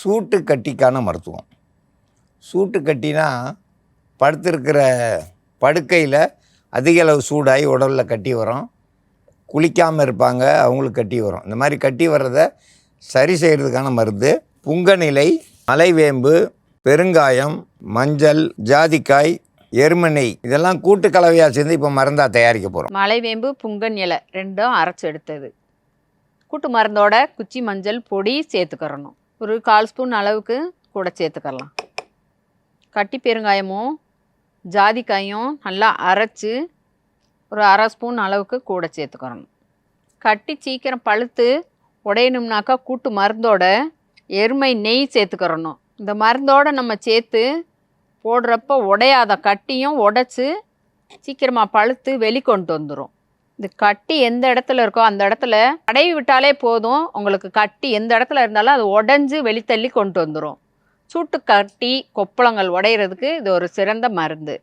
சூட்டு கட்டிக்கான மருத்துவம். சூட்டு கட்டினா படுத்திருக்கிற படுக்கையில் அதிக அளவு சூடாகி உடலில் கட்டி வரும். குளிக்காமல் இருப்பாங்க, அவங்களுக்கு கட்டி வரும். இந்த மாதிரி கட்டி வர்றதை சரி செய்கிறதுக்கான மருந்து புங்கநிலை, மலைவேம்பு, பெருங்காயம், மஞ்சள், ஜாதிக்காய், எருமநெய் இதெல்லாம் கூட்டு கலவையாக சேர்ந்து இப்போ மருந்தாக தயாரிக்க போகிறோம். மலைவேம்பு, புங்கன் இலை ரெண்டும் அரைச்சி எடுத்தது. கூட்டு மருந்தோட குச்சி மஞ்சள் பொடி சேர்த்துக்கிறணும். ஒரு 1/4 ஸ்பூன் அளவுக்கு கூட சேர்த்துக்கலாம். கட்டி பெருங்காயமும் ஜாதிக்காயும் நல்லா அரைச்சி ஒரு 1/2 ஸ்பூன் அளவுக்கு கூட சேர்த்துக்கிறணும். கட்டி சீக்கிரம் பழுத்து உடையணும்னாக்கா கூட்டு மருந்தோட எருமை நெய் சேர்த்துக்கிறணும். இந்த மருந்தோடு நம்ம சேர்த்து போடுறப்ப உடையாத கட்டியும் உடைச்சி சீக்கிரமாக பழுத்து வெளிக்கொண்டு வந்துடும். இந்த கட்டி எந்த இடத்துல இருக்கோ அந்த இடத்துல தடவி விட்டாலே போதும். உங்களுக்கு கட்டி எந்த இடத்துல இருந்தாலும் அது உடஞ்சி வெளித்தள்ளி கொண்டு வந்துடும். சூட்டு கட்டி கொப்பளங்கள் உடையிறதுக்கு இது ஒரு சிறந்த மருந்து.